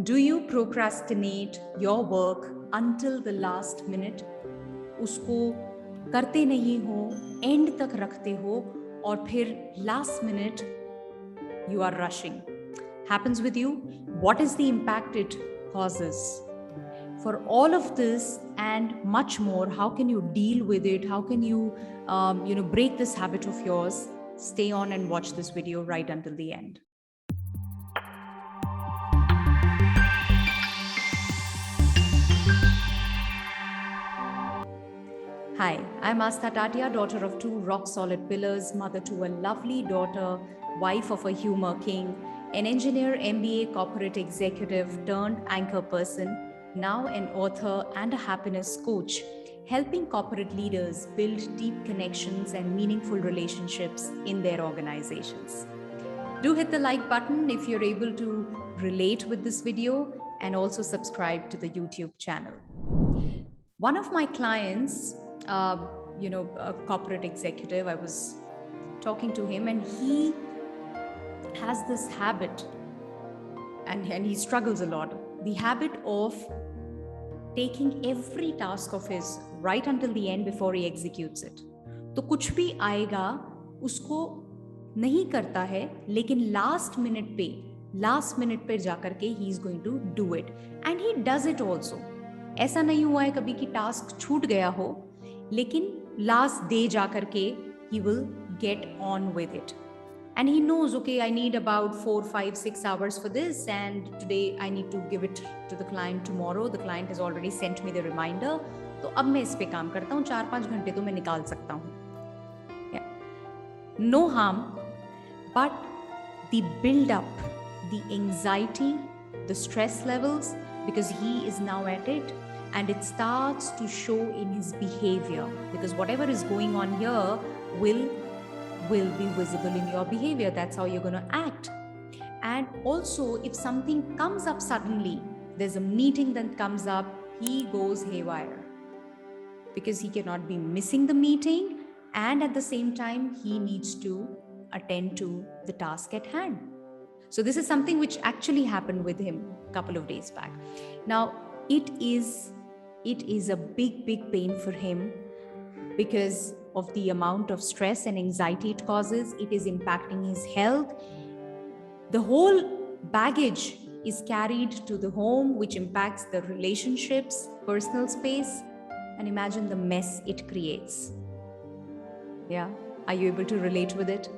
Do you procrastinate your work until the last minute? उसको करते नहीं हो, एंड तक रखते हो और फिर last minute you are rushing. Happens with you? What is the impact it causes? For all of this and much more, how can you deal with it? How can you, break this habit of yours? Stay on and watch this video right until the end. Hi, I'm Aastha Tatia, daughter of two rock-solid pillars, mother to a lovely daughter, wife of a humor king, an engineer, MBA, corporate executive turned anchor person, now an author and a happiness coach, helping corporate leaders build deep connections and meaningful relationships in their organizations. Do hit the like button if you're able to relate with this video, and also subscribe to the YouTube channel. One of my clients, a corporate executive, I was talking to him, and he has this habit, and he struggles a lot, the habit of taking every task of his right until the end before he executes it. तो कुछ भी आएगा उसको नहीं करता है, लेकिन last minute पे जाकर के he is going to do it, and he does it also. ऐसा नहीं हुआ है कभी कि टास्क छूट गया हो, लेकिन लास्ट डे जाकर के he will get on with it. And he knows, okay, I need about 4, 5, 6 hours for this, and today I need to give it to the client tomorrow. The client has already sent me the reminder. तो अब मैं इस पे काम करता हूँ, 4-5 घंटे तो मैं निकाल सकता हूँ. No harm, but the build-up, the anxiety, the stress levels, because he is now at it, and it starts to show in his behavior, because whatever is going on here will be visible in your behavior. That's how you're going to act. And also, if something comes up suddenly, there's a meeting that comes up, he goes haywire, because he cannot be missing the meeting, and at the same time he needs to attend to the task at hand. So this is something which actually happened with him a couple of days back. Now it is a big pain for him, because of the amount of stress and anxiety it causes. It is impacting his health. The whole baggage is carried to the home, which impacts the relationships, personal space, and imagine the mess it creates. Yeah, are you able to relate with it?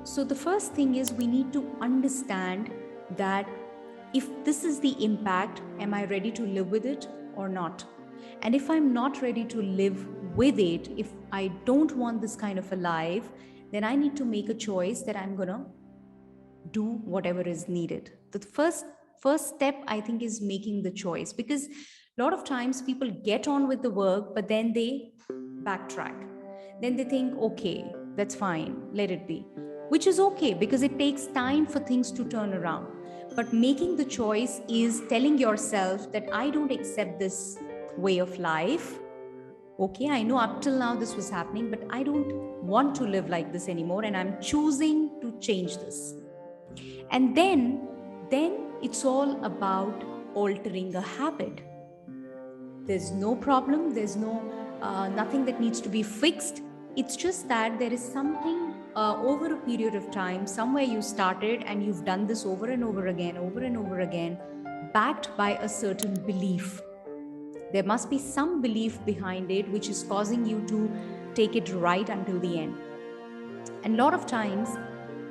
So the first thing is, we need to understand that if this is the impact, am I ready to live with it or not? And if I'm not ready to live with it, if I don't want this kind of a life, then I need to make a choice that I'm gonna do whatever is needed. The first step, I think, is making the choice, because a lot of times people get on with the work, but then they backtrack. Then they think, okay, that's fine, let it be, which is okay, because it takes time for things to turn around. But making the choice is telling yourself that I don't accept this way of life. Okay, I know up till now this was happening, but I don't want to live like this anymore, and I'm choosing to change this. And then it's all about altering a habit. There's no problem, there's nothing that needs to be fixed. It's just that there is something over a period of time, somewhere you started and you've done this over and over again, backed by a certain belief. There must be some belief behind it which is causing you to take it right until the end. And a lot of times,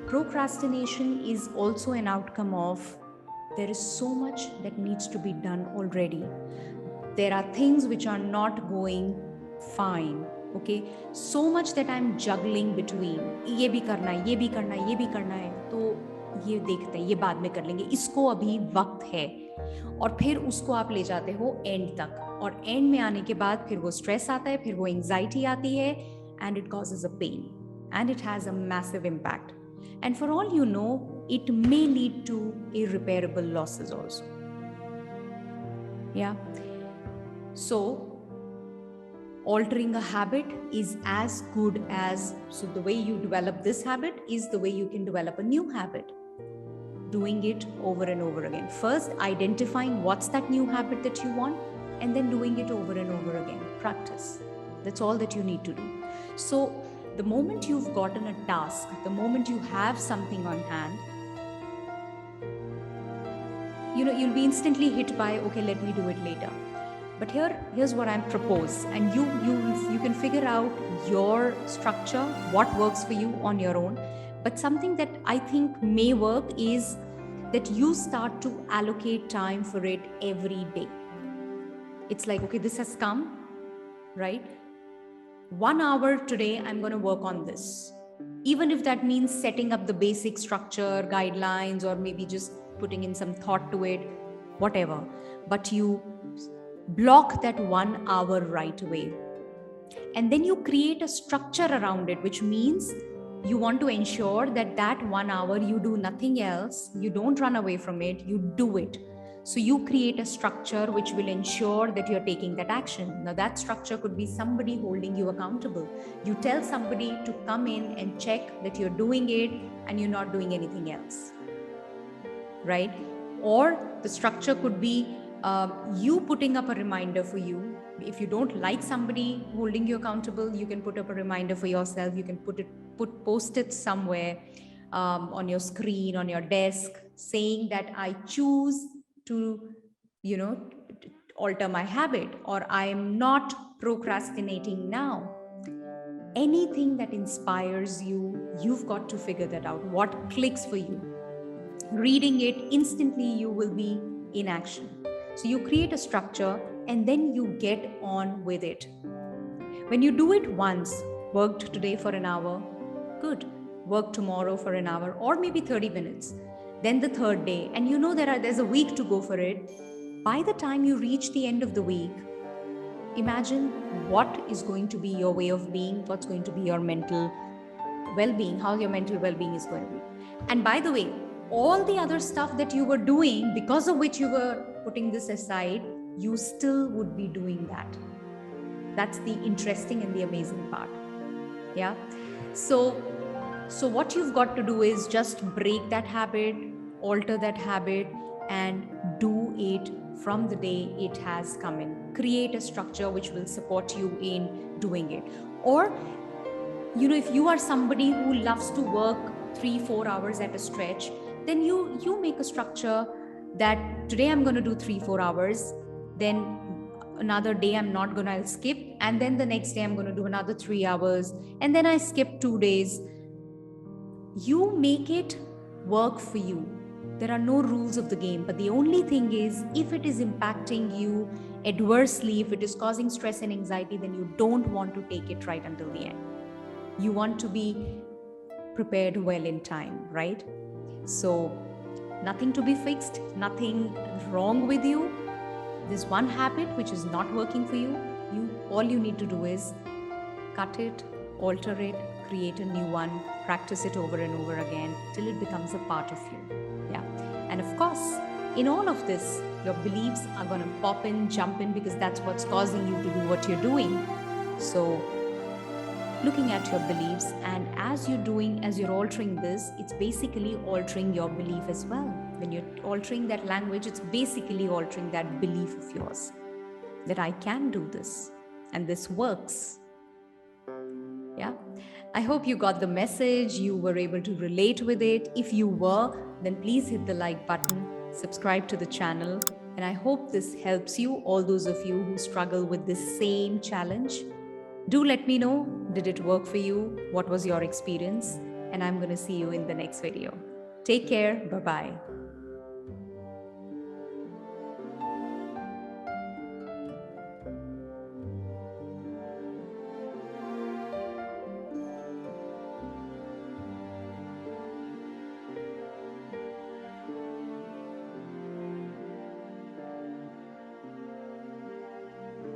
procrastination is also an outcome of, there is so much that needs to be done already. There are things which are not going fine. Okay, so much that I'm juggling between, ये भी करना है, ये भी करना है, ये भी करना है, तो ये देखते हैं, ये बाद में कर लेंगे, इसको अभी वक्त है. और फिर उसको आप ले जाते हो एंड तक, और एंड में आने के बाद फिर वो स्ट्रेस आता है, फिर वो एंजाइटी आती है, and it causes a pain, and it has a massive impact. And for all you know, it may lead to irreparable losses also. Yeah. So altering a habit is as good as, so the way you develop this habit is the way you can develop a new habit. doing it over and over again. First, identifying what's that new habit that you want, and then doing it over and over again. Practice. That's all that you need to do. So the moment you've gotten a task, the moment you have something on hand, you'll be instantly hit by, okay, let me do it later. But here's what I'm propose, and you can figure out your structure, what works for you on your own. But something that I think may work is that you start to allocate time for it every day. It's like, okay, this has come, right? 1 hour today, I'm going to work on this. Even if that means setting up the basic structure, guidelines, or maybe just putting in some thought to it, whatever. But you block that 1 hour right away. And then you create a structure around it, which means you want to ensure that 1 hour you do nothing else, you don't run away from it, you do it. So you create a structure which will ensure that you're taking that action. Now that structure could be somebody holding you accountable. You tell somebody to come in and check that you're doing it and you're not doing anything else, right? Or the structure could be you putting up a reminder for you. If you don't like somebody holding you accountable, you can put up a reminder for yourself. You can put post-its somewhere on your screen, on your desk, saying that I choose to, alter my habit, or I am not procrastinating now. Anything that inspires you, you've got to figure that out. What clicks for you? Reading it, instantly you will be in action. So you create a structure and then you get on with it. When you do it once, worked today for an hour, good. Work tomorrow for an hour or maybe 30 minutes. Then the third day, and there's a week to go for it. By the time you reach the end of the week, imagine what is going to be your way of being, what's going to be your mental well-being, how your mental well-being is going to be. And by the way, all the other stuff that you were doing, because of which you were putting this aside, you still would be doing that. That's the interesting and the amazing part. Yeah. So what you've got to do is just break that habit, alter that habit, and do it from the day it has come in. Create a structure which will support you in doing it. Or, if you are somebody who loves to work 3-4 hours at a stretch, then you make a structure that today I'm going to do 3-4 hours, then another day I'll skip, and then the next day I'm going to do another 3 hours, and then I skip 2 days. You make it work for you. There are no rules of the game, but the only thing is, if it is impacting you adversely, if it is causing stress and anxiety, then you don't want to take it right until the end. You want to be prepared well in time, right? So nothing to be fixed, nothing wrong with you. There's one habit which is not working for you. All you need to do is cut it, alter it, create a new one, practice it over and over again till it becomes a part of you. Yeah. And of course, in all of this, your beliefs are going to pop in, jump in, because that's what's causing you to do what you're doing. So looking at your beliefs, and as you're altering this, it's basically altering your belief as well. When you're altering that language, it's basically altering that belief of yours that I can do this and this works. Yeah. I hope you got the message, you were able to relate with it. If you were, then please hit the like button, subscribe to the channel, and I hope this helps you, all those of you who struggle with this same challenge. Do let me know, did it work for you? What was your experience? And I'm going to see you in the next video. Take care. Bye-bye.